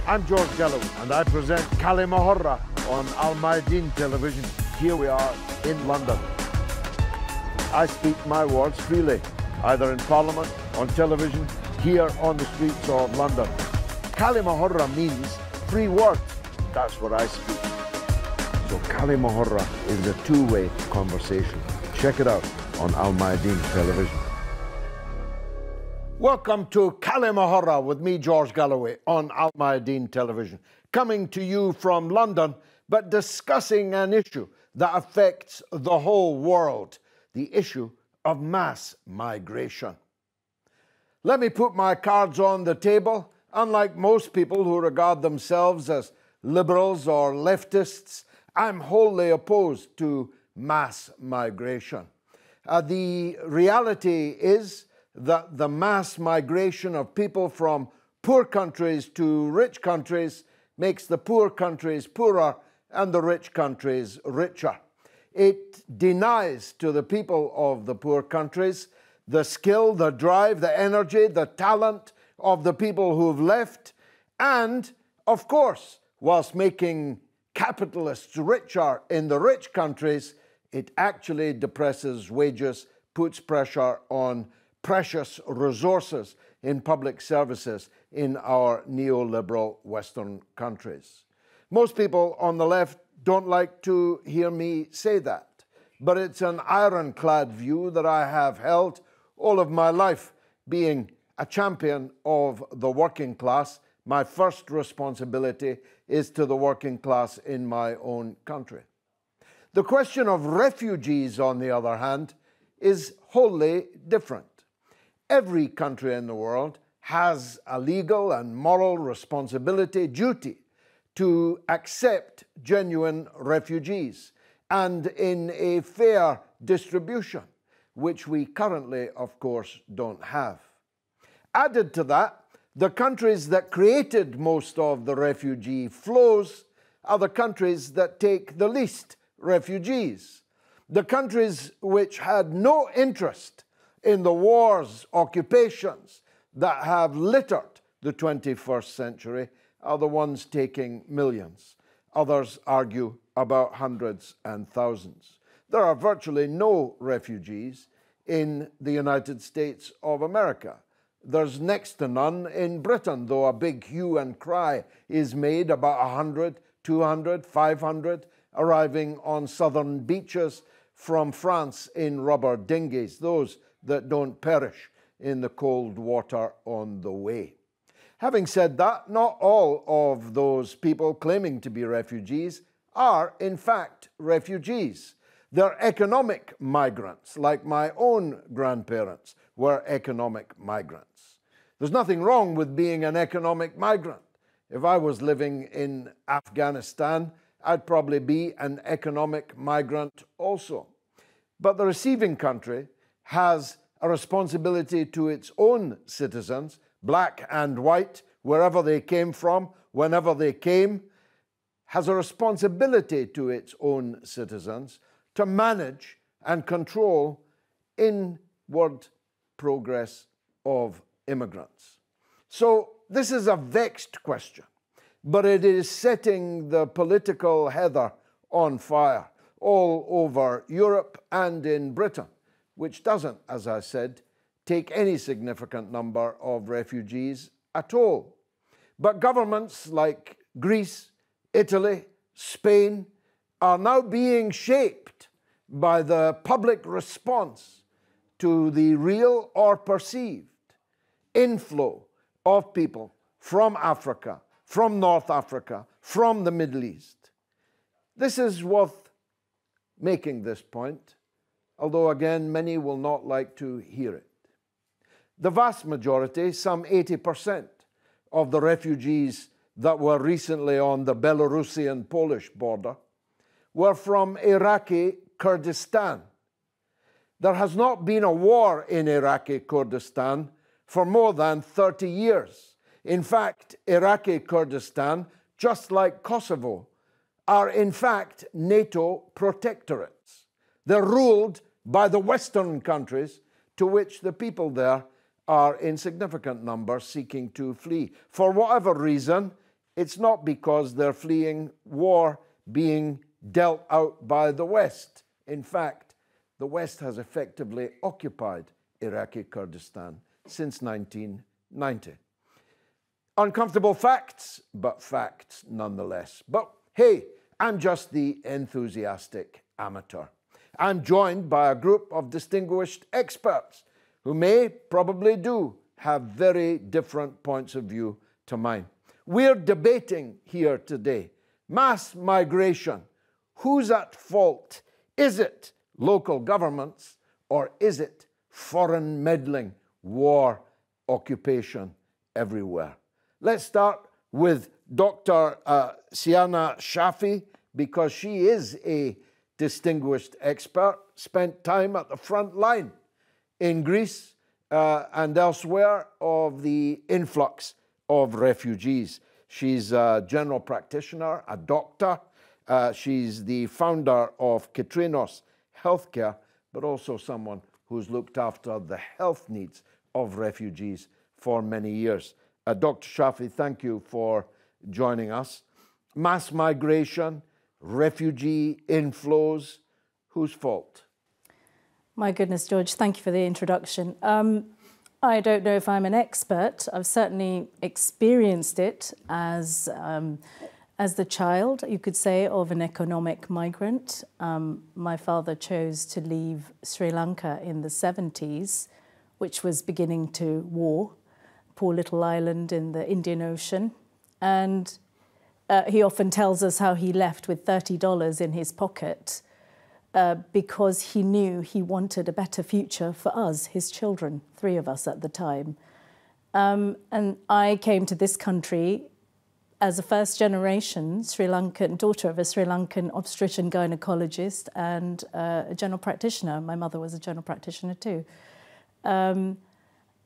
I'm George Galloway, and I present Kalimahorra on Al Mayadeen television. Here we are in London. I speak my words freely, either in Parliament, on television, here on the streets of London. Kalimahorra means free word. That's what I speak. So Kalimahorra is a two-way conversation. Check it out on Al Mayadeen television. Welcome to Kalimahorra with me, George Galloway, on Al Mayadeen television. Coming to you from London, but discussing an issue that affects the whole world, the issue of mass migration. Let me put my cards on the table. Unlike most people who regard themselves as liberals or leftists, I'm wholly opposed to mass migration. The reality is that the mass migration of people from poor countries to rich countries makes the poor countries poorer and the rich countries richer. It denies to the people of the poor countries the skill, the drive, the energy, the talent of the people who've left, and, of course, whilst making capitalists richer in the rich countries, it actually depresses wages, puts pressure on precious resources in public services in our neoliberal Western countries. Most people on the left don't like to hear me say that, but it's an ironclad view that I have held all of my life. Being a champion of the working class, my first responsibility is to the working class in my own country. The question of refugees, on the other hand, is wholly different. Every country in the world has a legal and moral responsibility, duty, to accept genuine refugees and in a fair distribution, which we currently, of course, don't have. Added to that, the countries that created most of the refugee flows are the countries that take the least refugees. The countries which had no interest in the wars, occupations that have littered the 21st century are the ones taking millions. Others argue about hundreds and thousands. There are virtually no refugees in the United States of America. There's next to none in Britain, though a big hue and cry is made about 100, 200, 500 arriving on southern beaches from France in rubber dinghies, those that don't perish in the cold water on the way. Having said that, not all of those people claiming to be refugees are, in fact, refugees. They're economic migrants, like my own grandparents were economic migrants. There's nothing wrong with being an economic migrant. If I was living in Afghanistan, I'd probably be an economic migrant also. But the receiving country has a responsibility to its own citizens, black and white, wherever they came from, whenever they came, has a responsibility to its own citizens to manage and control inward progress of immigrants. So this is a vexed question, but it is setting the political heather on fire all over Europe and in Britain, which doesn't, as I said, take any significant number of refugees at all. But governments like Greece, Italy, Spain are now being shaped by the public response to the real or perceived inflow of people from Africa, from North Africa, from the Middle East. This is worth making this point, although again, many will not like to hear it. The vast majority, some 80% of the refugees that were recently on the Belarusian-Polish border were from Iraqi Kurdistan. There has not been a war in Iraqi Kurdistan for more than 30 years. In fact, Iraqi Kurdistan, just like Kosovo, are in fact NATO protectorates. They're ruled by the Western countries to which the people there are in significant numbers seeking to flee. For whatever reason, it's not because they're fleeing war being dealt out by the West. In fact, the West has effectively occupied Iraqi Kurdistan since 1990. Uncomfortable facts, but facts nonetheless. But hey, I'm just the enthusiastic amateur. I'm joined by a group of distinguished experts who probably do have very different points of view to mine. We're debating here today mass migration. Who's at fault? Is it local governments or is it foreign meddling, war, occupation everywhere? Let's start with Dr. Siyana Shaffi, because she is a distinguished expert, spent time at the front line in Greece and elsewhere of the influx of refugees. She's a general practitioner, a doctor. She's the founder of Kitrinos Healthcare, but also someone who's looked after the health needs of refugees for many years. Dr. Shaffi, thank you for joining us. Mass migration, refugee inflows, whose fault? My goodness, George, thank you for the introduction. I don't know if I'm an expert. I've certainly experienced it as the child, you could say, of an economic migrant. My father chose to leave Sri Lanka in the 70s, which was beginning to war, poor little island in the Indian Ocean. And he often tells us how he left with $30 in his pocket because he knew he wanted a better future for us, his children, 3 of us at the time. And I came to this country as a first-generation Sri Lankan, daughter of a Sri Lankan obstetrician gynecologist and a general practitioner. My mother was a general practitioner too.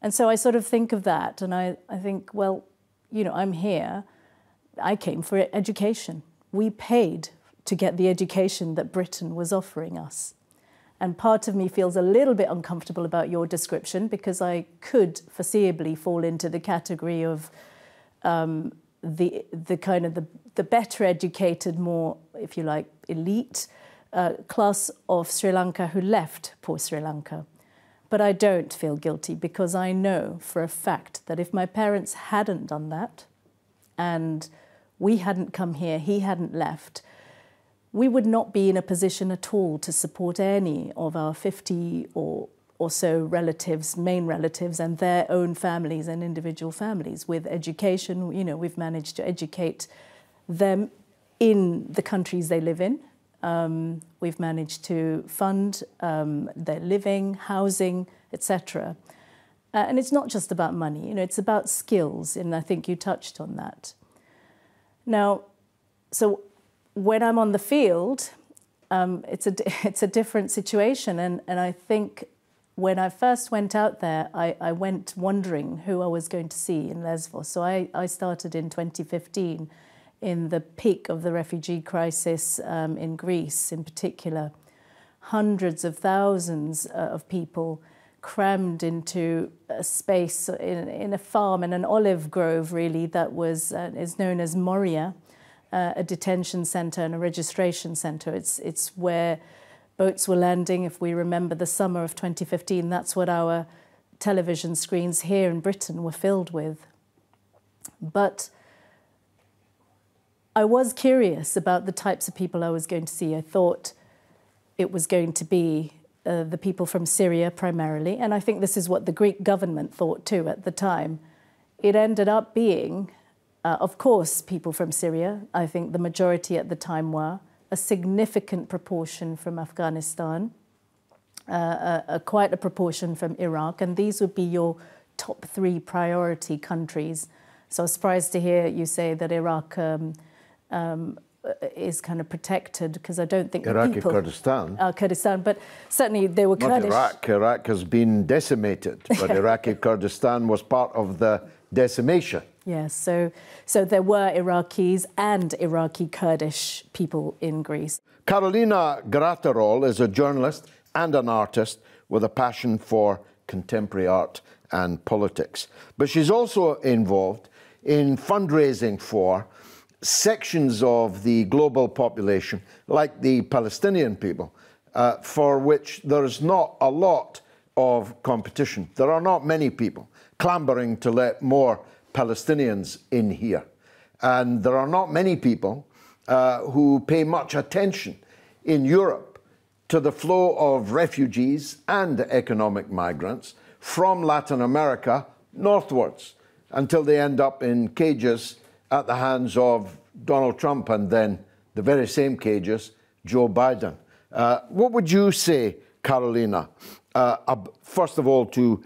And so I sort of think of that and I think, well, you know, I'm here. I came for education. We paid to get the education that Britain was offering us. And part of me feels a little bit uncomfortable about your description because I could foreseeably fall into the category of the kind of the better educated, more, if you like, elite class of Sri Lanka who left poor Sri Lanka. But I don't feel guilty because I know for a fact that if my parents hadn't done that and we hadn't come here, he hadn't left, we would not be in a position at all to support any of our 50 or so relatives, main relatives, and their own families and individual families. With education, you know, we've managed to educate them in the countries they live in. We've managed to fund their living, housing, etc. And it's not just about money, you know, it's about skills, and I think you touched on that. Now, so when I'm on the field, it's a different situation, and I think when I first went out there, I went wondering who I was going to see in Lesvos. So I started in 2015 in the peak of the refugee crisis in Greece in particular. Hundreds of thousands of people crammed into a space in a farm, in an olive grove really, that is known as Moria, a detention centre and a registration centre. It's where boats were landing. If we remember the summer of 2015, that's what our television screens here in Britain were filled with. But I was curious about the types of people I was going to see. I thought it was going to be the people from Syria primarily, and I think this is what the Greek government thought too at the time. It ended up being, of course, people from Syria. I think the majority at the time were, a significant proportion from Afghanistan, quite a proportion from Iraq, and these would be your top 3 priority countries. So I was surprised to hear you say that Iraq is kind of protected, because I don't think Iraqi Kurdistan. Kurdistan, but certainly they were Kurdish. Not Iraq. Iraq has been decimated, but Iraqi Kurdistan was part of the decimation. Yes, so there were Iraqis and Iraqi Kurdish people in Greece. Carolina Graterol is a journalist and an artist with a passion for contemporary art and politics. But she's also involved in fundraising for sections of the global population, like the Palestinian people, for which there is not a lot of competition. There are not many people clambering to let more Palestinians in here. And there are not many people who pay much attention in Europe to the flow of refugees and economic migrants from Latin America northwards until they end up in cages at the hands of Donald Trump and then the very same cages, Joe Biden. What would you say, Carolina, first of all, to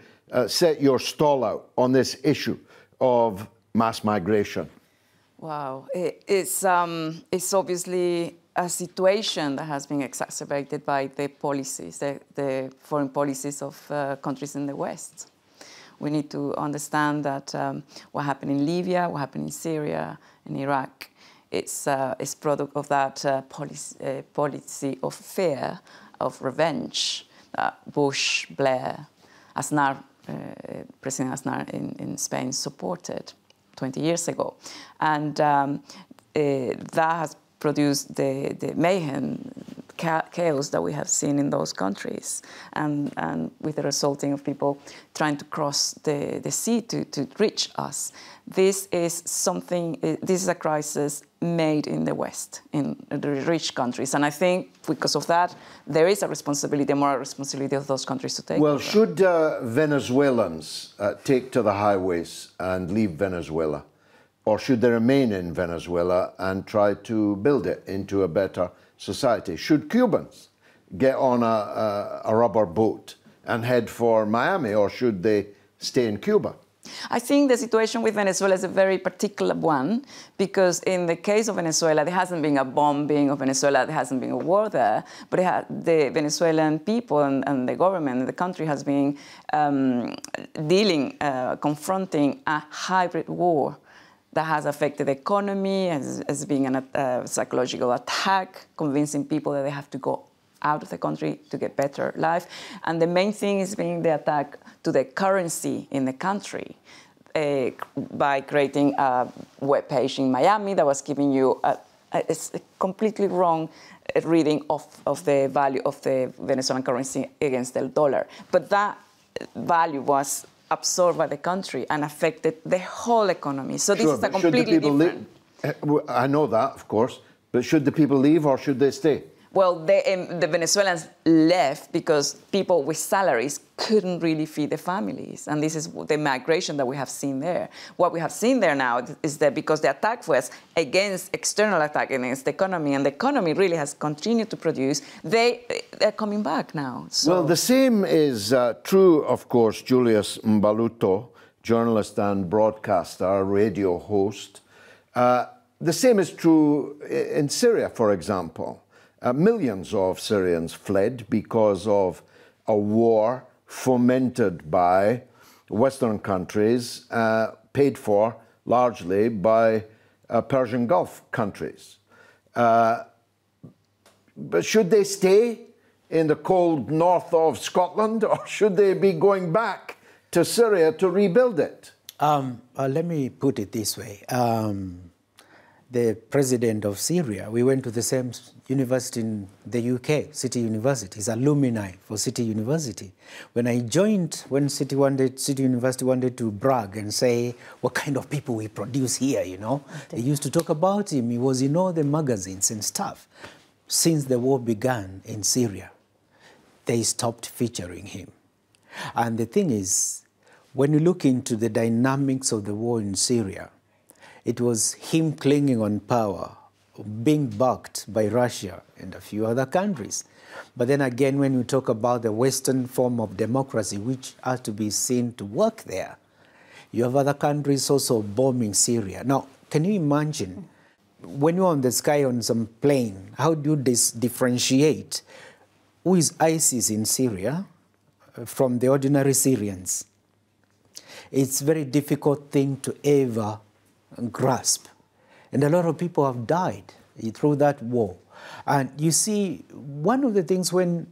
set your stall out on this issue of mass migration? Wow, it's obviously a situation that has been exacerbated by the policies, the foreign policies of countries in the West. We need to understand that what happened in Libya, what happened in Syria, in Iraq, it's product of that policy of fear, of revenge that Bush, Blair, Aznar, President Aznar in Spain supported 20 years ago. And that has produced the mayhem, chaos that we have seen in those countries, and with the resulting of people trying to cross the sea to reach us. This is something, this is a crisis made in the West, in the rich countries. And I think because of that, there is a responsibility, a moral responsibility of those countries to take. Well, should Venezuelans take to the highways and leave Venezuela? Or should they remain in Venezuela and try to build it into a better society? Should Cubans get on a rubber boat and head for Miami, or should they stay in Cuba? I think the situation with Venezuela is a very particular one, because in the case of Venezuela, there hasn't been a bombing of Venezuela, there hasn't been a war there, but the Venezuelan people and the government and the country has been confronting a hybrid war that has affected the economy, has been a psychological attack, convincing people that they have to go out of the country to get better life. And the main thing is being the attack to the currency in the country by creating a web page in Miami that was giving you a completely wrong reading of the value of the Venezuelan currency against the dollar. But that value was absorbed by the country and affected the whole economy. So this is a completely different... I know that, of course, but should the people leave or should they stay? Well, the Venezuelans left because people with salaries couldn't really feed their families. And this is the migration that we have seen there. What we have seen there now is that because the attack was against external attack against the economy, and the economy really has continued to produce, they're coming back now. So. Well, the same is true, of course, Julius Mbaluto, journalist and broadcaster, radio host. The same is true in Syria, for example. Millions of Syrians fled because of a war fomented by Western countries, paid for largely by Persian Gulf countries. But should they stay in the cold north of Scotland, or should they be going back to Syria to rebuild it? Let me put it this way. The president of Syria, we went to the same university in the UK, City University. He's alumni for City University. When I joined, when City University wanted to brag and say what kind of people we produce here, you know, they used to talk about him. He was in all the magazines and stuff. Since the war began in Syria, they stopped featuring him. And the thing is, when you look into the dynamics of the war in Syria, it was him clinging on power, being backed by Russia and a few other countries. But then again, when you talk about the Western form of democracy, which has to be seen to work there, you have other countries also bombing Syria. Now, can you imagine, when you're on the sky on some plane, how do you differentiate who is ISIS in Syria from the ordinary Syrians? It's a very difficult thing to ever grasp. And a lot of people have died through that war. And you see, one of the things when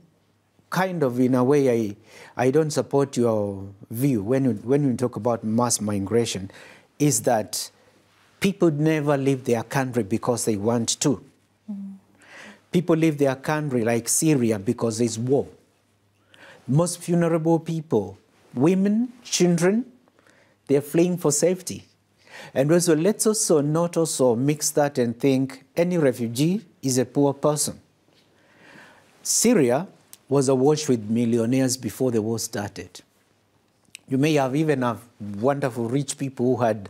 kind of in a way I don't support your view when you talk about mass migration is that People never leave their country because they want to. People leave their country like Syria because there's war. Most vulnerable people, women, children, they're fleeing for safety. And also, let's also not also mix that and think any refugee is a poor person. Syria was awash with millionaires before the war started. You may have even have wonderful rich people who had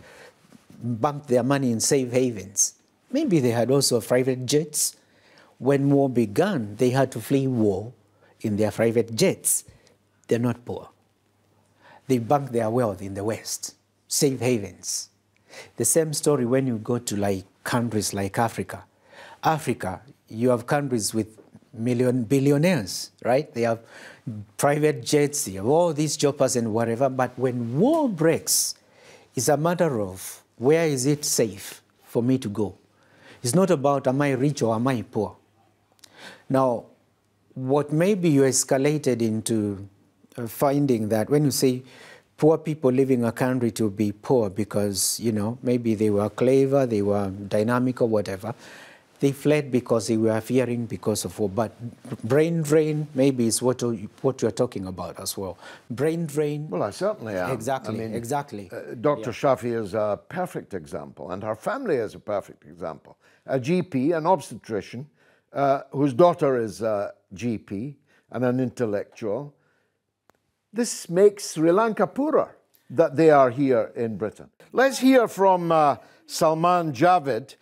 banked their money in safe havens. Maybe they had also private jets. When war began, they had to flee war in their private jets. They're not poor. They banked their wealth in the West, safe havens. The same story when you go to like countries like Africa. Africa, you have countries with billionaires, right? They have private jets, they have all these choppers and whatever. But when war breaks, it's a matter of where is it safe for me to go? It's not about am I rich or am I poor? Now, what maybe you escalated into finding that when you say poor people leaving a country to be poor because, you know, maybe they were clever, they were dynamic or whatever, they fled because they were fearing because of war. But brain drain maybe is what you're talking about as well. Brain drain. Well, I certainly am. Exactly, I mean, exactly. Dr. Shaffi is a perfect example, and her family is a perfect example. A GP, an obstetrician, whose daughter is a GP and an intellectual. This makes Sri Lanka poorer that they are here in Britain. Let's hear from Salman Javed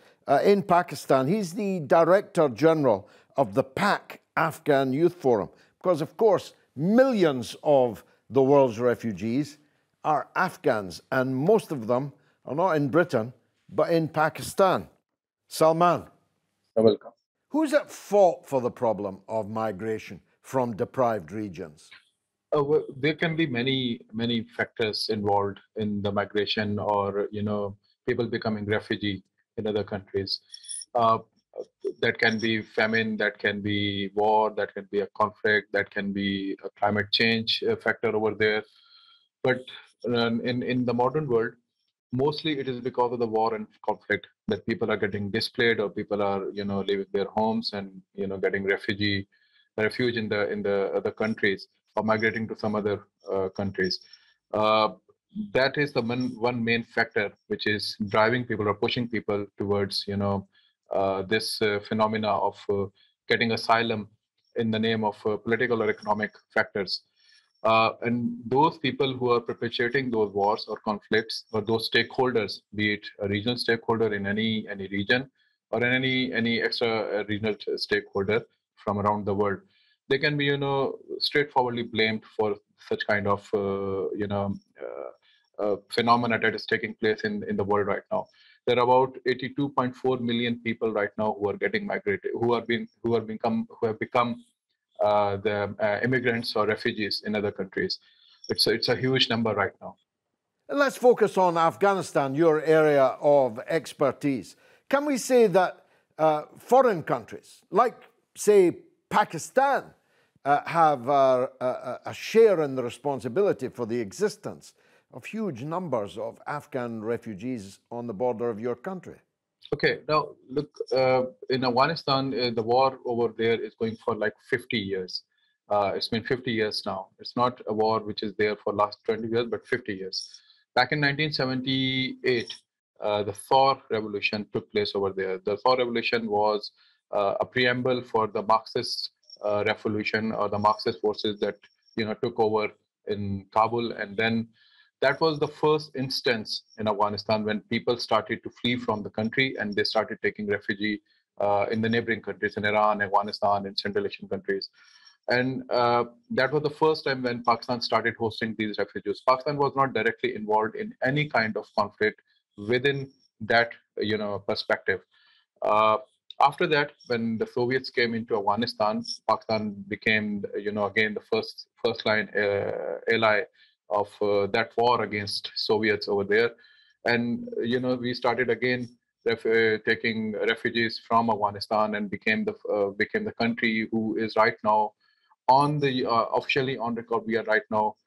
in Pakistan. He's the Director General of the PAC Afghan Youth Forum, because of course millions of the world's refugees are Afghans, and most of them are not in Britain but in Pakistan. Salman. You're welcome. Who's at fault for the problem of migration from deprived regions? Well, there can be many factors involved in the migration, or people becoming refugee in other countries. That can be famine, that can be war, that can be a conflict, that can be a climate change factor over there. But in the modern world, mostly it is because of the war and conflict that people are getting displaced, or people are leaving their homes and getting refuge in the other countries, or migrating to some other countries. That is the one main factor which is driving people or pushing people towards this phenomena of getting asylum in the name of political or economic factors. And those people who are perpetuating those wars or conflicts, or those stakeholders, be it a regional stakeholder in any region, or in any extra regional stakeholder from around the world, they can be straightforwardly blamed for such kind of phenomena that is taking place in the world right now. There are about 82.4 million people right now who are getting migrated, who have become the immigrants or refugees in other countries. It's a huge number right now. And let's focus on Afghanistan, your area of expertise. Can we say that foreign countries, like, say, Pakistan, have a share in the responsibility for the existence of huge numbers of Afghan refugees on the border of your country? Okay, now look, in Afghanistan, the war over there is going for like 50 years. It's been 50 years now. It's not a war which is there for last 20 years, but 50 years. Back in 1978, the Thor Revolution took place over there. The Thor Revolution was a preamble for the Marxist revolution, or the Marxist forces that took over in Kabul. And then that was the first instance in Afghanistan when people started to flee from the country, and they started taking refuge in the neighboring countries, in Iran, Afghanistan, and Central Asian countries. And that was the first time when Pakistan started hosting these refugees. Pakistan was not directly involved in any kind of conflict within that perspective. After that, when the Soviets came into Afghanistan, Pakistan became again the first line ally of that war against Soviets over there. And we started again taking refugees from Afghanistan, and became the country who is right now on the officially on record. We are right now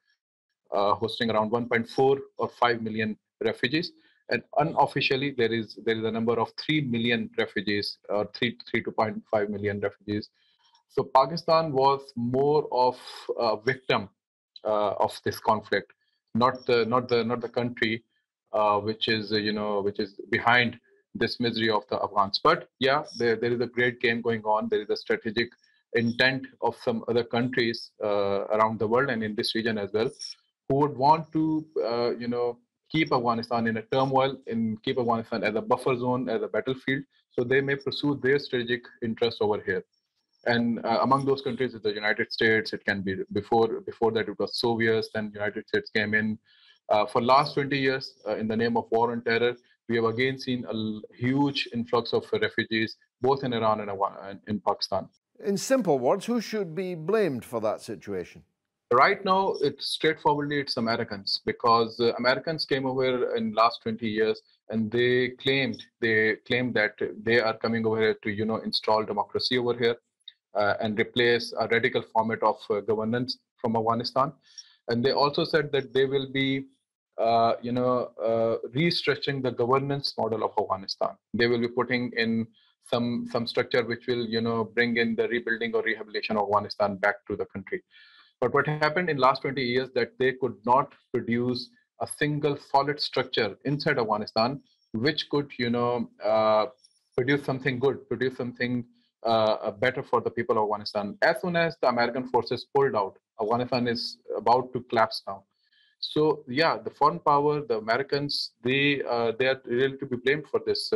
hosting around 1.4 or 5 million refugees. And unofficially, there is a number of 3 million refugees, or 2.5 million refugees. So Pakistan was more of a victim of this conflict, not the country which is behind this misery of the Afghans. But yeah, there is a great game going on. There is a strategic intent of some other countries around the world and in this region as well, who would want to keep Afghanistan in a turmoil, and keep Afghanistan as a buffer zone, as a battlefield. So they may pursue their strategic interest over here. And among those countries is the United States. It can be before that it was Soviets, then United States came in. For last 20 years, in the name of war on terror, we have again seen a huge influx of refugees, both in Iran and in Pakistan. In simple words, who should be blamed for that situation? Right now, it's Americans, because Americans came over in last 20 years, and they claimed that they are coming over here to install democracy over here. And replace a radical format of governance from Afghanistan. And they also said that they will be, restructuring the governance model of Afghanistan. They will be putting in some structure which will, bring in the rebuilding or rehabilitation of Afghanistan back to the country. But what happened in last 20 years that they could not produce a single solid structure inside Afghanistan, which could, produce something good, produce something better for the people of Afghanistan. As soon as the American forces pulled out, Afghanistan is about to collapse now. So yeah, the foreign power, the Americans, they are really to be blamed for this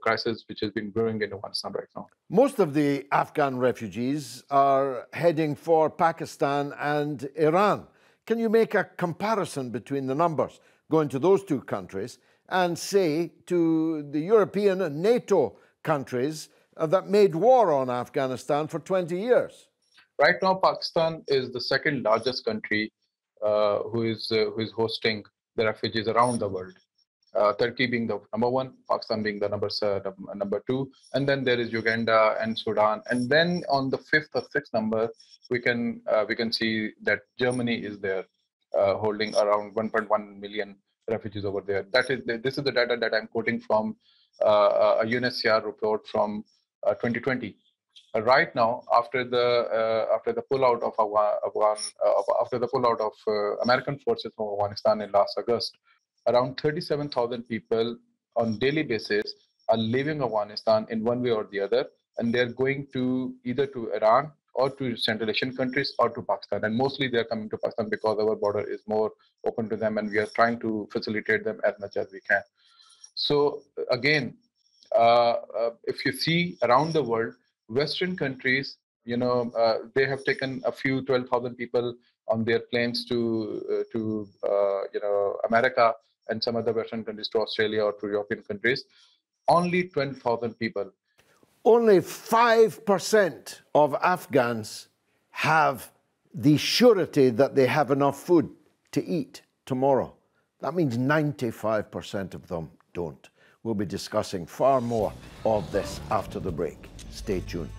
crisis which has been growing in Afghanistan right now. Most of the Afghan refugees are heading for Pakistan and Iran. Can you make a comparison between the numbers going to those two countries and say to the European and NATO countries that made war on Afghanistan for 20 years? Right now, Pakistan is the second largest country who is hosting the refugees around the world. Turkey being the number one, Pakistan being the number two, and then there is Uganda and Sudan, and then on the fifth or sixth number, we can see that Germany is there, holding around 1.1 million refugees over there. This is the data that I'm quoting from a UNHCR report from 2020. Right now, after the pullout of American forces from Afghanistan in last August, around 37,000 people on daily basis are leaving Afghanistan in one way or the other, and they're going to either to Iran or to Central Asian countries or to Pakistan. And mostly they're coming to Pakistan because our border is more open to them, and we are trying to facilitate them as much as we can. So again, if you see around the world, Western countries, they have taken a few 12,000 people on their planes to America and some other Western countries, to Australia or to European countries. Only 20,000 people. Only 5% of Afghans have the surety that they have enough food to eat tomorrow. That means 95% of them don't. We'll be discussing far more of this after the break. Stay tuned.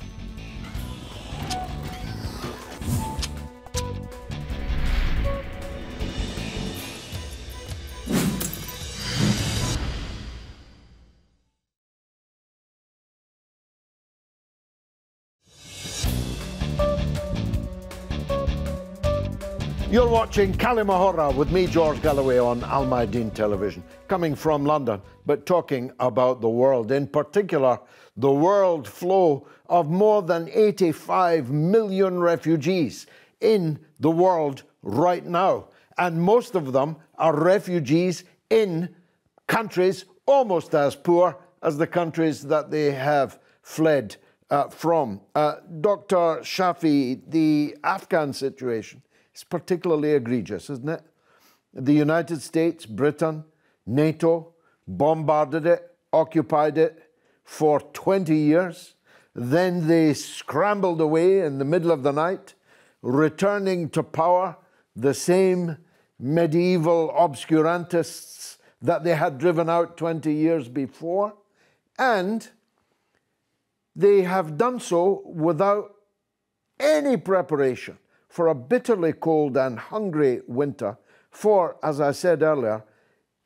You're watching Kalimahora with me, George Galloway, on Al Mayadeen Television, coming from London, but talking about the world, in particular, the world flow of more than 85 million refugees in the world right now. And most of them are refugees in countries almost as poor as the countries that they have fled from. Dr. Shaffi, the Afghan situation, it's particularly egregious, isn't it? The United States, Britain, NATO bombarded it, occupied it for 20 years. Then they scrambled away in the middle of the night, returning to power the same medieval obscurantists that they had driven out 20 years before. And they have done so without any preparation for a bitterly cold and hungry winter, for, as I said earlier,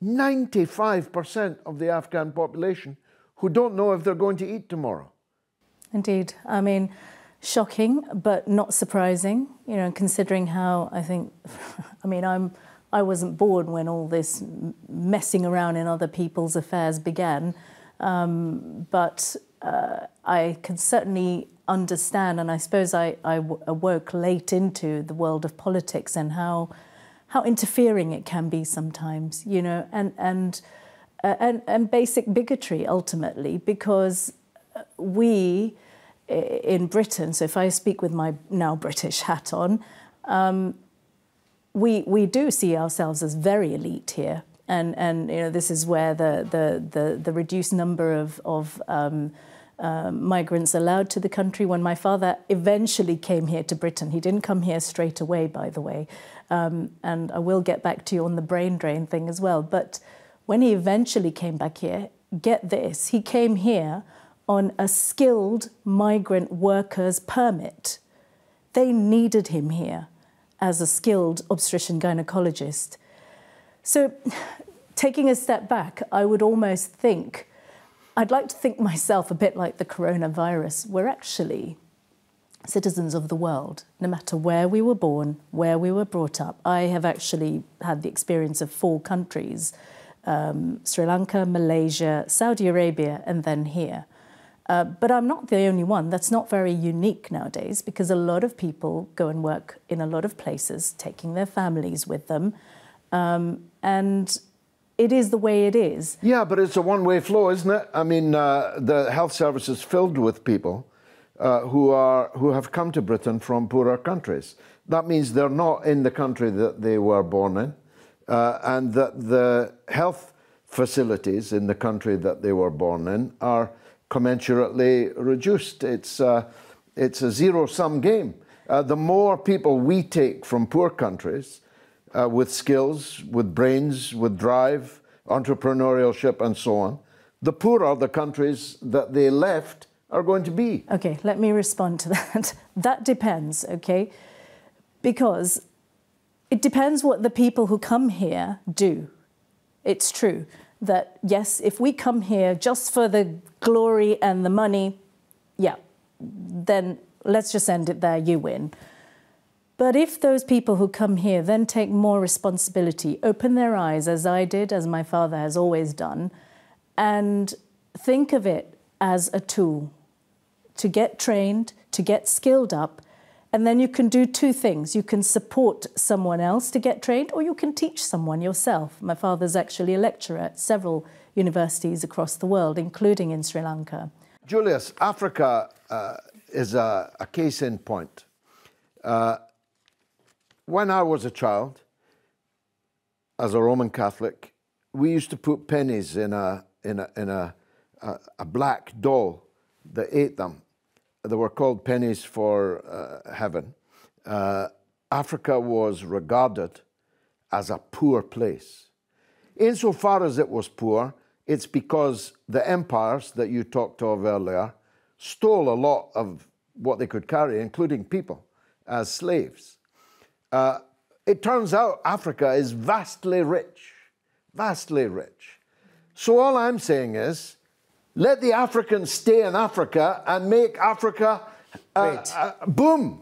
95% of the Afghan population who don't know if they're going to eat tomorrow. Indeed. I mean, shocking, but not surprising, you know, considering how I think, I mean, I wasn't born when all this messing around in other people's affairs began, but I can certainly understand, and I suppose I awoke late into the world of politics and how interfering it can be sometimes, you know, and basic bigotry ultimately, because we in Britain, so if I speak with my now British hat on, we do see ourselves as very elite here, and you know, this is where the reduced number of migrants allowed to the country. When my father eventually came here to Britain, he didn't come here straight away, by the way, and I will get back to you on the brain drain thing as well, but when he eventually came back here, get this, he came here on a skilled migrant workers permit. They needed him here as a skilled obstetrician gynecologist. So taking a step back, I would almost think, I'd like to think myself a bit like the coronavirus. We're actually citizens of the world, no matter where we were born, where we were brought up. I have actually had the experience of 4 countries, Sri Lanka, Malaysia, Saudi Arabia, and then here. But I'm not the only one. That's not very unique nowadays, because a lot of people go and work in a lot of places, taking their families with them. And it is the way it is. Yeah, but it's a one-way flow, isn't it? I mean, the health service is filled with people who have come to Britain from poorer countries. That means they're not in the country that they were born in, and that the health facilities in the country that they were born in are commensurately reduced. It's a zero-sum game. The more people we take from poor countries with skills, with brains, with drive, entrepreneurship, and so on, the poorer the countries that they left are going to be. Okay, let me respond to that. That depends, okay? Because it depends what the people who come here do. It's true that, yes, if we come here just for the glory and the money, yeah, then let's just end it there, you win. But if those people who come here then take more responsibility, open their eyes, as I did, as my father has always done, and think of it as a tool to get trained, to get skilled up, and then you can do 2 things. You can support someone else to get trained, or you can teach someone yourself. My father's actually a lecturer at several universities across the world, including in Sri Lanka. Julius, Africa is a case in point. When I was a child, as a Roman Catholic, we used to put pennies in a black doll that ate them. They were called pennies for heaven. Africa was regarded as a poor place. Insofar as it was poor, it's because the empires that you talked of earlier stole a lot of what they could carry, including people, as slaves. It turns out Africa is vastly rich, vastly rich. So all I'm saying is, let the Africans stay in Africa and make Africa boom.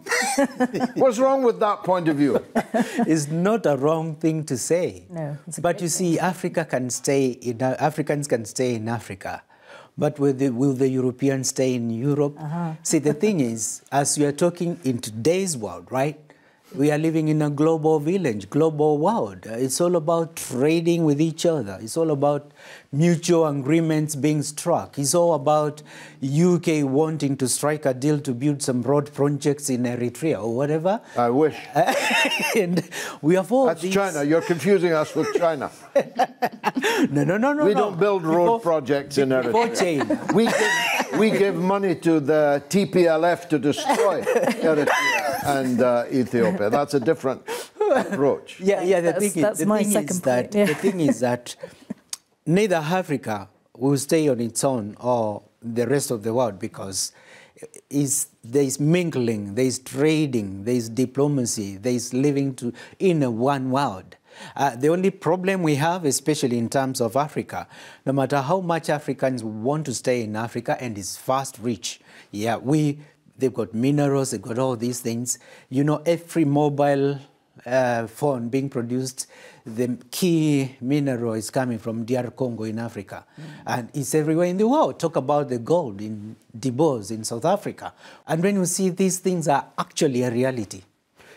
What's wrong with that point of view? It's not a wrong thing to say. No, it's a but great you see, Africans can stay in Africa. But will the Europeans stay in Europe? See, the thing is, as we are talking in today's world, right? We are living in a global village, global world. It's all about trading with each other. It's all about mutual agreements being struck. It's all about UK wanting to strike a deal to build some road projects in Eritrea or whatever. I wish. And we have all That's these... China. You're confusing us with China. No. We don't build road projects in Eritrea. China. We give money to the TPLF to destroy Eritrea and Ethiopia. That's a different approach. Yeah. The thing is that neither Africa will stay on its own or the rest of the world, because there is mingling, there is trading, there is diplomacy, there is living in a one world. The only problem we have, especially in terms of Africa, no matter how much Africans want to stay in Africa, and it's fast rich. Yeah, they've got minerals, they've got all these things. You know, every mobile phone being produced, the key mineral is coming from DR Congo in Africa. And it's everywhere in the world. Talk about the gold in Dibos in South Africa. And when you see these things are actually a reality.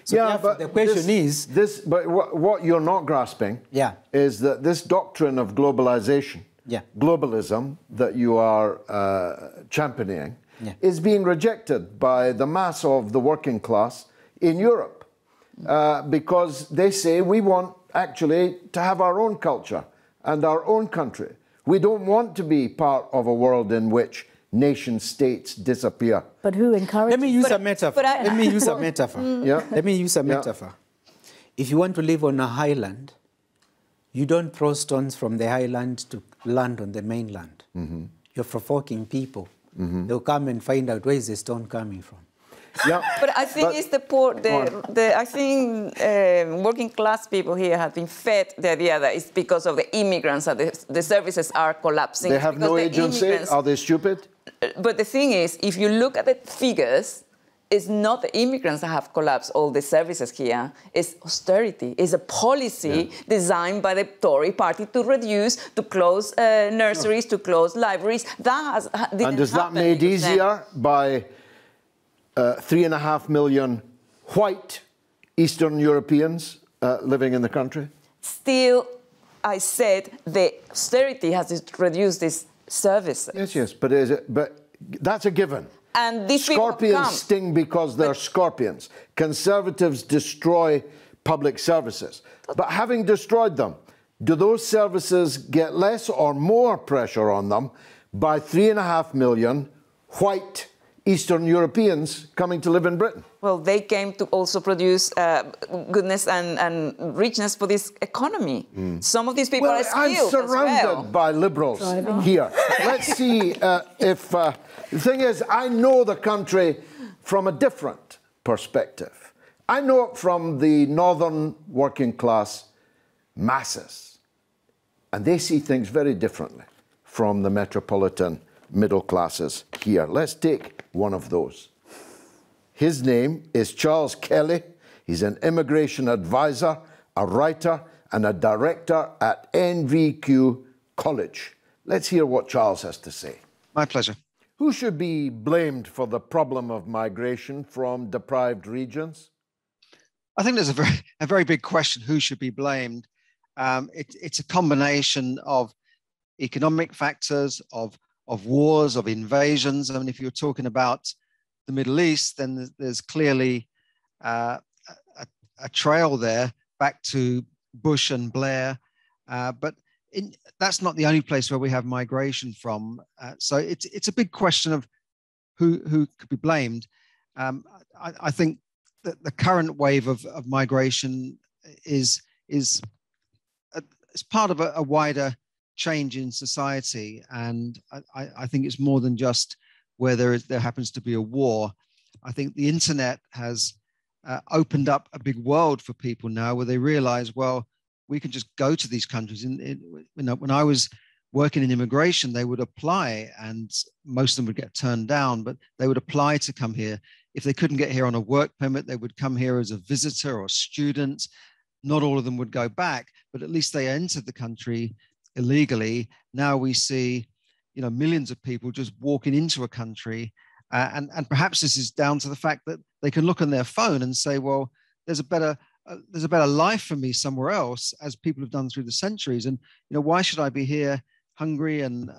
So yeah, but the question but what you're not grasping is that this doctrine of globalization, globalism that you are championing, is being rejected by the mass of the working class in Europe. Because they say we want actually to have our own culture and our own country. We don't want to be part of a world in which nation states disappear. But who encourages? Let me use a metaphor. Let me use a metaphor. Let me use a metaphor. If you want to live on a highland, you don't throw stones from the highland to land on the mainland. You're provoking people. They'll come and find out where is the stone coming from. Yeah, but I think it's the poor. I think working class people here have been fed the idea that it's because of the immigrants that the services are collapsing. They have no agency. Are they stupid? But the thing is, if you look at the figures, it's not the immigrants that have collapsed all the services here. It's austerity. It's a policy designed by the Tory party to reduce, to close nurseries, to close libraries. And is that made easier by 3.5 million white Eastern Europeans living in the country? Still, I said the austerity has reduced these services. Yes, but that's a given. And these scorpions sting because they're scorpions. Conservatives destroy public services. But having destroyed them, do those services get less or more pressure on them by 3.5 million white Eastern Europeans coming to live in Britain? Well, they came to also produce goodness and richness for this economy. Some of these people are skilled. I'm surrounded by liberals here. Let's see if... the thing is, I know the country from a different perspective. I know it from the northern working class masses. And they see things very differently from the metropolitan middle classes here. Let's take one of those. His name is Charles Kelly. He's an immigration advisor, a writer, and a director at NVQ College. Let's hear what Charles has to say. My pleasure. Who should be blamed for the problem of migration from deprived regions? I think there's a very big question, who should be blamed? It's a combination of economic factors, of wars, of invasions. I mean, if you're talking about the Middle East, then there's clearly a trail there back to Bush and Blair. But that's not the only place where we have migration from. So it's a big question of who could be blamed. I think that the current wave of migration is part of a wider change in society, and I think it's more than just where there happens to be a war. I think the internet has opened up a big world for people now, where they realize, well, we can just go to these countries. When I was working in immigration, they would apply, and most of them would get turned down, but they would apply to come here. If they couldn't get here on a work permit, they would come here as a visitor or student. Not all of them would go back, but at least they entered the country illegally. Now we see, millions of people just walking into a country, and perhaps this is down to the fact that they can look on their phone and say, well, there's a better life for me somewhere else, as people have done through the centuries. And why should I be here hungry and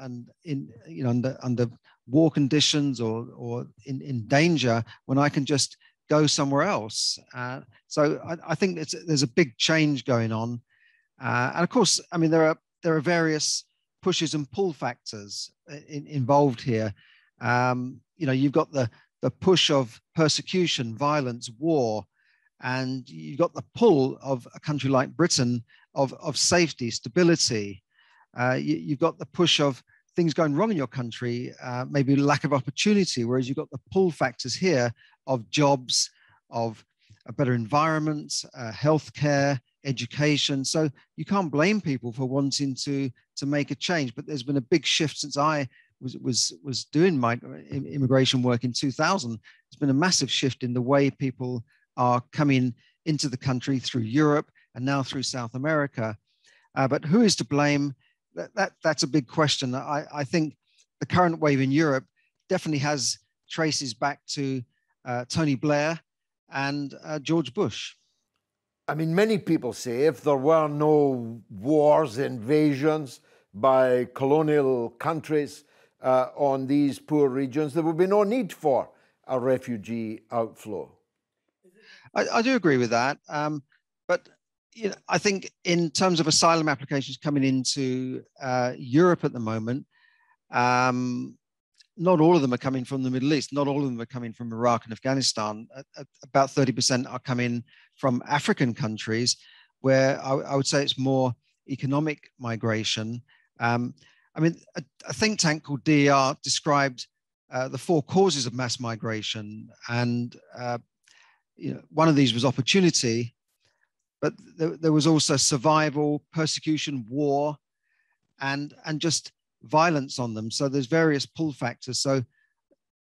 under war conditions or in danger when I can just go somewhere else? So I think there's a big change going on, and of course, I mean, there are various pushes and pull factors involved here. You've got the push of persecution, violence, war, and you've got the pull of a country like Britain of safety, stability. You've got the push of things going wrong in your country, maybe lack of opportunity, whereas you've got the pull factors here of jobs, of a better environment, healthcare, education. So you can't blame people for wanting to make a change. But there's been a big shift since I was doing my immigration work in 2000. There's been a massive shift in the way people are coming into the country through Europe and now through South America. But who is to blame? That's a big question. I think the current wave in Europe definitely has traces back to Tony Blair and George Bush. I mean, many people say if there were no wars, invasions by colonial countries on these poor regions, there would be no need for a refugee outflow. I do agree with that. But I think in terms of asylum applications coming into Europe at the moment, not all of them are coming from the Middle East. Not all of them are coming from Iraq and Afghanistan. About 30% are coming from African countries, where I would say it's more economic migration. I mean, a think tank called DER described the 4 causes of mass migration, and one of these was opportunity, but there was also survival, persecution, war, and just violence on them. So there's various pull factors. So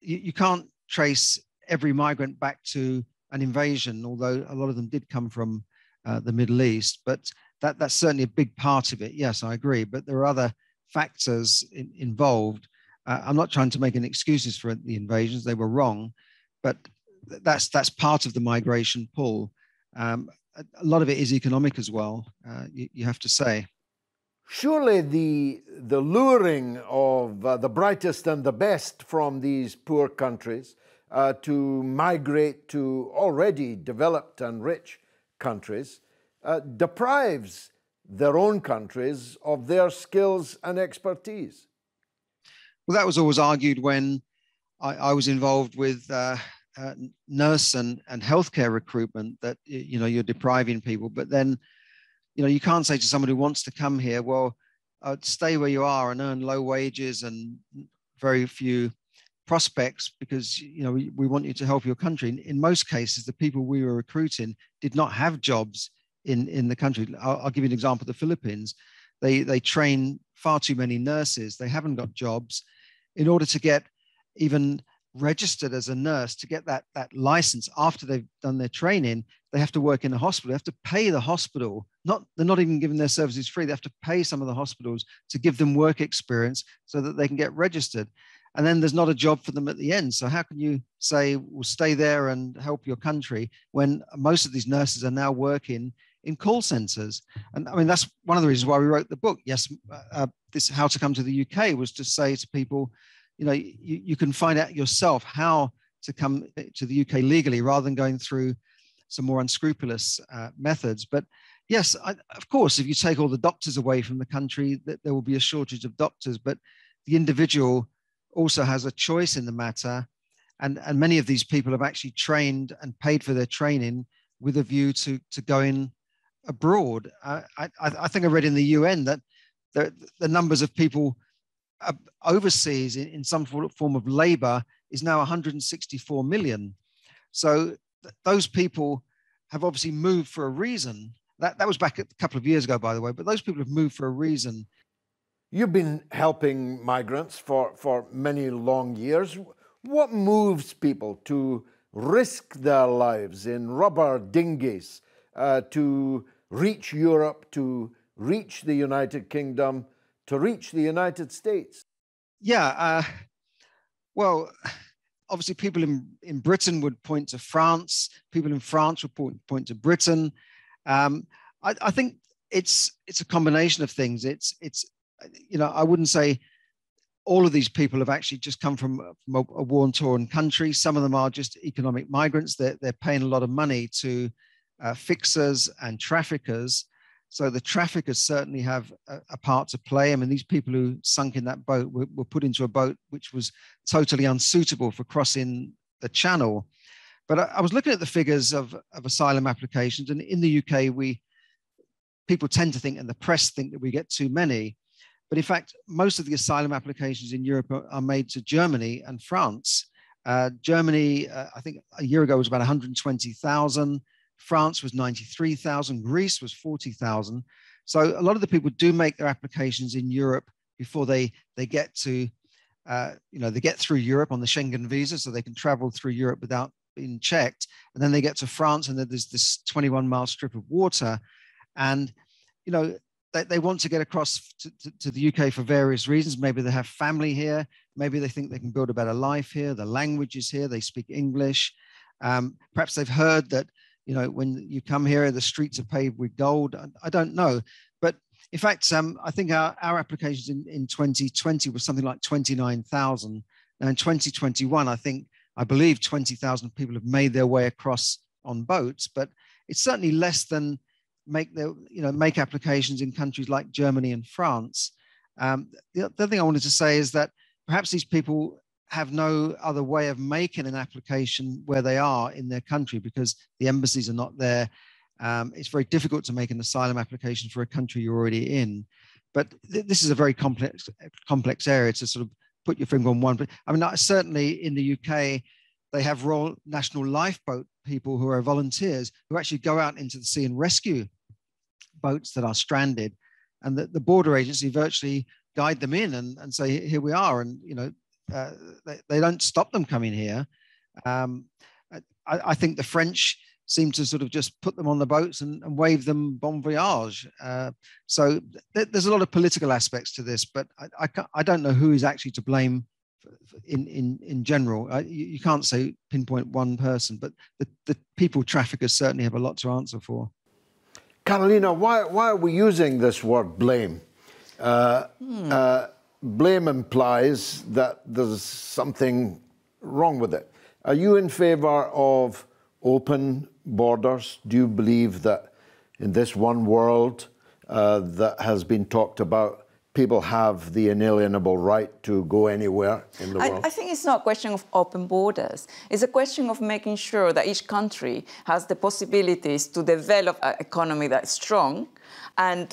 you can't trace every migrant back to an invasion, although a lot of them did come from the Middle East. But that's certainly a big part of it. Yes, I agree. But there are other factors involved. I'm not trying to make any excuses for the invasions. They were wrong, but that's part of the migration pull. A lot of it is economic as well, you have to say. Surely the luring of the brightest and the best from these poor countries to migrate to already developed and rich countries deprives their own countries of their skills and expertise. Well, that was always argued when I was involved with nurse and healthcare recruitment, that you're depriving people. But then you can't say to somebody who wants to come here, well, stay where you are and earn low wages and very few prospects, because we want you to help your country. In most cases, the people we were recruiting did not have jobs in the country. I'll give you an example. The Philippines, they train far too many nurses. They haven't got jobs. In order to get even registered as a nurse, to get that license after they've done their training, they have to work in a hospital. They have to pay the hospital. They're not even giving their services free. They have to pay some of the hospitals to give them work experience so that they can get registered. And then there's not a job for them at the end. So how can you say, well, stay there and help your country, when most of these nurses are now working in call centers? And I mean, that's one of the reasons why we wrote the book. Yes, this How to Come to the UK was to say to people, you can find out yourself how to come to the UK legally, rather than going through some more unscrupulous methods. But yes, of course, if you take all the doctors away from the country, there will be a shortage of doctors. But the individual also has a choice in the matter. And many of these people have actually trained and paid for their training with a view to going abroad. I think I read in the UN that the numbers of people overseas in some form of labor is now 164 million. So those people have obviously moved for a reason. That was back a couple of years ago, by the way, but those people have moved for a reason. You've been helping migrants for many long years. What moves people to risk their lives in rubber dinghies to reach Europe, to reach the United Kingdom, to reach the United States? Yeah, well, obviously people in Britain would point to France. People in France would point to Britain. I think it's a combination of things. It's I wouldn't say all of these people have actually just come from a war-torn country. Some of them are just economic migrants. They're paying a lot of money to fixers and traffickers. So the traffickers certainly have a part to play. I mean, these people who sunk in that boat were put into a boat which was totally unsuitable for crossing the channel. But I was looking at the figures of asylum applications, and in the UK, people tend to think, and the press think, that we get too many. But in fact, most of the asylum applications in Europe are made to Germany and France. Germany, I think a year ago, was about 120,000. France was 93,000, Greece was 40,000. So a lot of the people do make their applications in Europe before they get to, they get through Europe on the Schengen visa, so they can travel through Europe without being checked. And then they get to France, and then there's this 21-mile strip of water. And, they want to get across to the UK for various reasons. Maybe they have family here. Maybe they think they can build a better life here. The language is here. They speak English. Perhaps they've heard that, when you come here, the streets are paved with gold. I don't know. But in fact, I think our applications in 2020 was something like 29,000. Now in 2021, I believe 20,000 people have made their way across on boats, but it's certainly less than make applications in countries like Germany and France. The other thing I wanted to say is that perhaps these people have no other way of making an application where they are in their country because the embassies are not there. It's very difficult to make an asylum application for a country you're already in. But this is a very complex area to sort of put your finger on one. But I mean, certainly in the UK, they have Royal National Lifeboat people who are volunteers who actually go out into the sea and rescue boats that are stranded. And the border agency virtually guide them in and say, here we are. And, they don't stop them coming here. I think the French seem to sort of just put them on the boats and wave them bon voyage. So there's a lot of political aspects to this, but I don't know who is actually to blame in general. You can't say pinpoint one person, but the people traffickers certainly have a lot to answer for. Carolina, why are we using this word blame? Blame implies that there's something wrong with it. Are you in favor of open borders? Do you believe that in this one world that has been talked about, people have the inalienable right to go anywhere in the world? I think it's not a question of open borders. It's a question of making sure that each country has the possibilities to develop an economy that's strong. And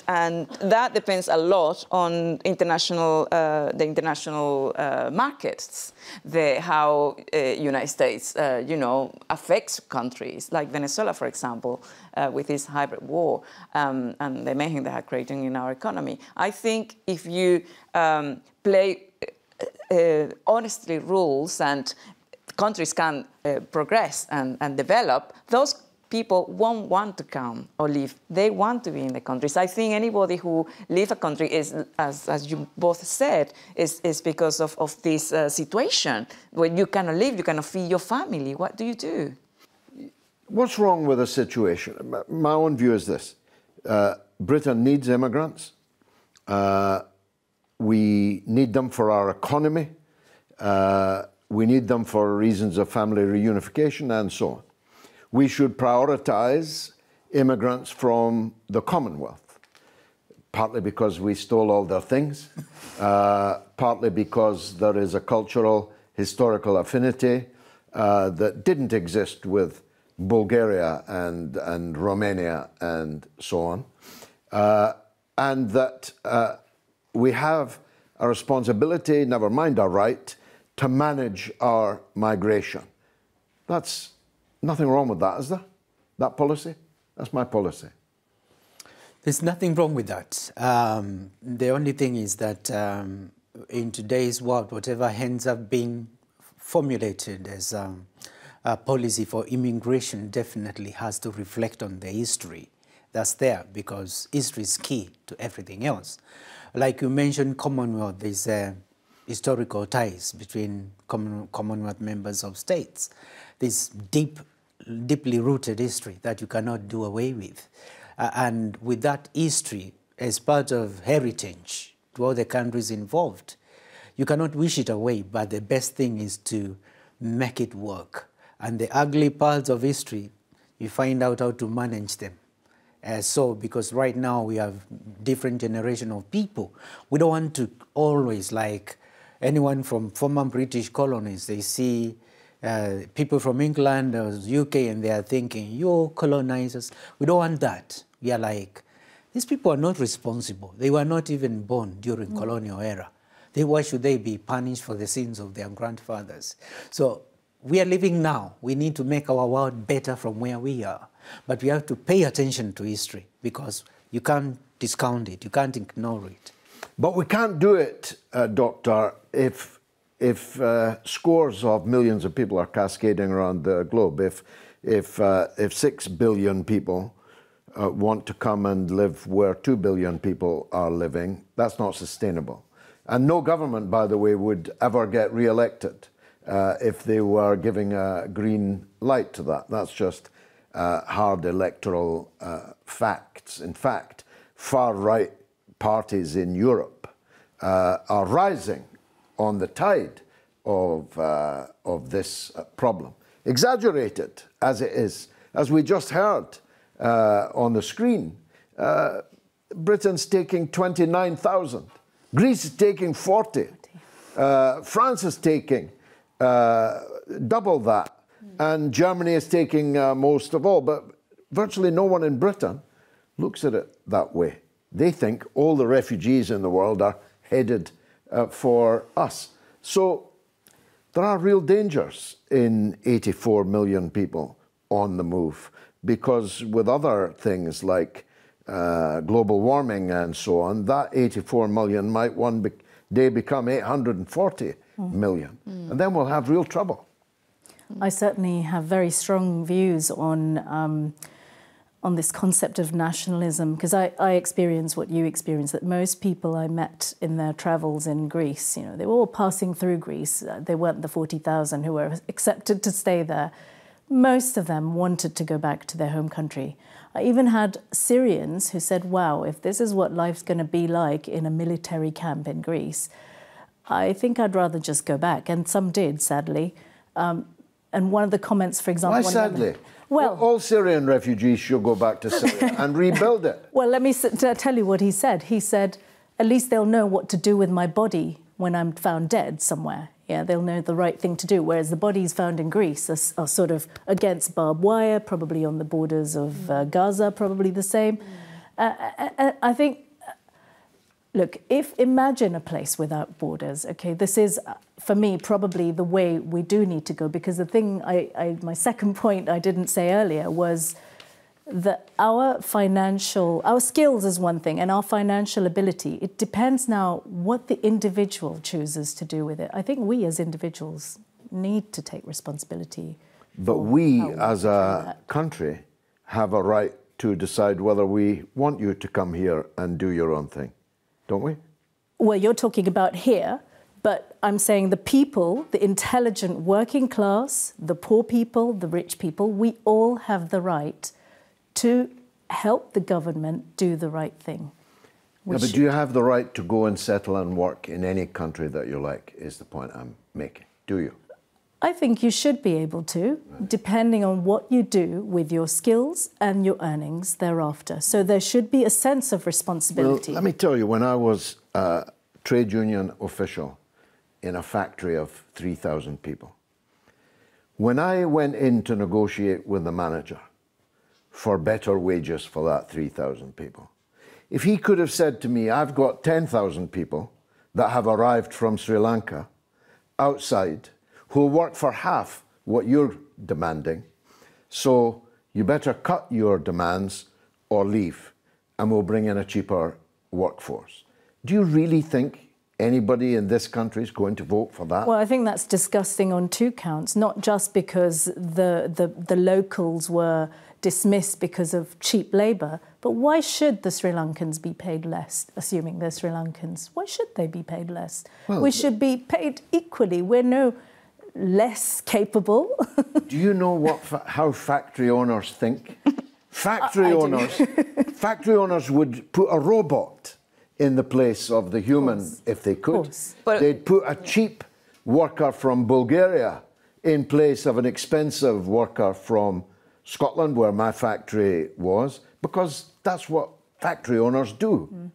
that depends a lot on the international markets, how United States, affects countries like Venezuela, for example, with this hybrid war and the mayhem they are creating in our economy. I think if you play honestly rules and countries can progress and develop, those people won't want to come or live. They want to be in the countries. I think anybody who leaves a country is, as you both said, is because of this situation. When you cannot live, you cannot feed your family. What do you do? What's wrong with the situation? My own view is this. Britain needs immigrants. We need them for our economy. We need them for reasons of family reunification and so on. We should prioritize immigrants from the Commonwealth, partly because we stole all their things, partly because there is a cultural, historical affinity that didn't exist with Bulgaria and Romania and so on, and that we have a responsibility, never mind our right, to manage our migration. That's nothing wrong with that, is there? That policy? That's my policy. There's nothing wrong with that. The only thing is that in today's world, whatever ends up being formulated as a policy for immigration definitely has to reflect on the history that's there, because history is key to everything else. Like you mentioned, Commonwealth, there's historical ties between Commonwealth members of states. This deeply rooted history that you cannot do away with. And with that history as part of heritage to all the countries involved, you cannot wish it away, but the best thing is to make it work. And the ugly parts of history, you find out how to manage them. Because right now we have different generation of people. We don't want to always, like anyone from former British colonies, they see people from England or UK and they are thinking, you colonizers. We don't want that. We are like, these people are not responsible. They were not even born during colonial era. Why should they be punished for the sins of their grandfathers? So we are living now. We need to make our world better from where we are. But we have to pay attention to history because you can't discount it, you can't ignore it. But we can't do it, Doctor, if scores of millions of people are cascading around the globe. If 6 billion people want to come and live where 2 billion people are living, that's not sustainable. And no government, by the way, would ever get re-elected if they were giving a green light to that. That's just hard electoral facts. In fact, far-right parties in Europe are rising on the tide of this problem. Exaggerated as it is, as we just heard on the screen, Britain's taking 29,000. Greece is taking 40. France is taking double that. And Germany is taking most of all. But virtually no one in Britain looks at it that way. They think all the refugees in the world are headed for us. So there are real dangers in 84 million people on the move, because with other things like global warming and so on, that 84 million might one day become 840 million. And then we'll have real trouble. I certainly have very strong views on this concept of nationalism, because I experience what you experience, that most people I met in their travels in Greece, you know, they were all passing through Greece. They weren't the 40,000 who were accepted to stay there. Most of them wanted to go back to their home country. I even had Syrians who said, wow, if this is what life's going to be like in a military camp in Greece, I think I'd rather just go back. And some did, sadly. And one of the comments, for example... Why sadly? Well, all Syrian refugees should go back to Syria and rebuild it. Well, let me tell you what he said. He said, at least they'll know what to do with my body when I'm found dead somewhere. Yeah, they'll know the right thing to do, whereas the bodies found in Greece are sort of against barbed wire, probably on the borders of Gaza, probably the same. I think, look, imagine a place without borders, okay? This is, for me, probably the way we do need to go, because the thing, my second point I didn't say earlier was that our skills is one thing, and our financial ability, it depends now what the individual chooses to do with it. I think we as individuals need to take responsibility. But we as a country have a right to decide whether we want you to come here and do your own thing, don't we? Well, you're talking about here, but I'm saying the people, the intelligent working class, the poor people, the rich people, we all have the right to help the government do the right thing. Yeah, but do you have the right to go and settle and work in any country that you like, is the point I'm making. Do you? I think you should be able to, depending on what you do with your skills and your earnings thereafter. So there should be a sense of responsibility. Well, let me tell you, when I was a trade union official in a factory of 3,000 people, when I went in to negotiate with the manager for better wages for that 3,000 people, if he could have said to me, I've got 10,000 people that have arrived from Sri Lanka outside who will work for half what you're demanding, so you better cut your demands or leave, and we'll bring in a cheaper workforce. Do you really think anybody in this country is going to vote for that? Well, I think that's disgusting on two counts, not just because the locals were dismissed because of cheap labour, but why should the Sri Lankans be paid less, assuming they're Sri Lankans? Why should they be paid less? Well, we should be paid equally. We're no less capable. Do you know how factory owners think? Factory owners would put a robot in the place of the human if they could. They'd put a cheap worker from Bulgaria in place of an expensive worker from Scotland, where my factory was, because that's what factory owners do.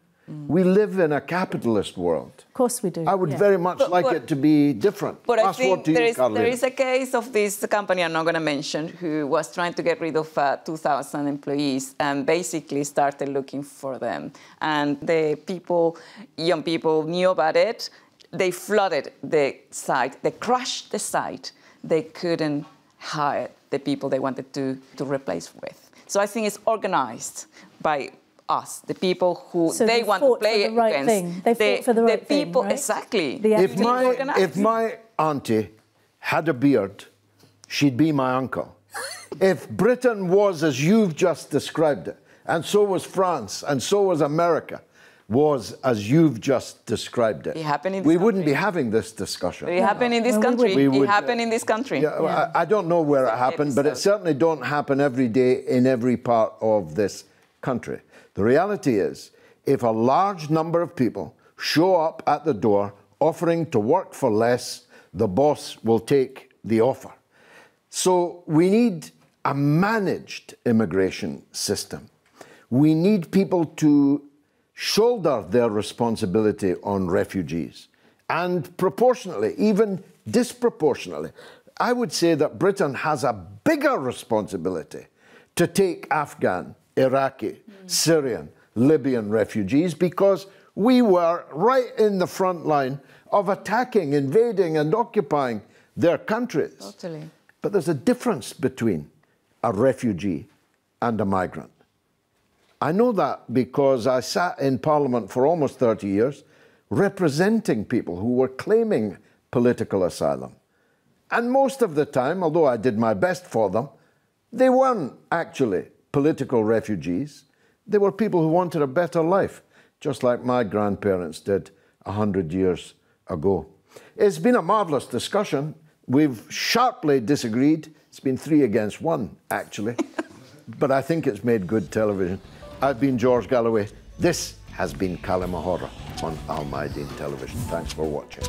We live in a capitalist world. Of course we do. I would very much like it to be different. But I think there is a case of this company I'm not going to mention who was trying to get rid of 2,000 employees and basically started looking for them. And the people, young people, knew about it. They flooded the site. They crushed the site. They couldn't hire the people they wanted to replace with. So I think it's organized by us, the people who So they want to play for the right against. thing. They fought for the right people, thing, right? exactly. If my auntie had a beard, she'd be my uncle. If Britain was as you've just described it, and so was France, and so was America, was as you've just described it, we wouldn't be having this discussion. It happened in this country. It happened in this country. Yeah. I don't know where it happened, but it certainly don't happen every day in every part of this country. The reality is, if a large number of people show up at the door offering to work for less, the boss will take the offer. So we need a managed immigration system. We need people to shoulder their responsibility on refugees, and proportionately, even disproportionately, I would say that Britain has a bigger responsibility to take Afghan, Iraqi, Syrian, Libyan refugees, because we were right in the front line of attacking, invading, and occupying their countries. Totally. But there's a difference between a refugee and a migrant. I know that because I sat in Parliament for almost 30 years representing people who were claiming political asylum. And most of the time, although I did my best for them, they weren't actually political refugees. They were people who wanted a better life, just like my grandparents did 100 years ago. It's been a marvellous discussion. We've sharply disagreed. It's been 3 against 1, actually. But I think it's made good television. I've been George Galloway. This has been Kalimahora on Al Mayadeen Television. Thanks for watching.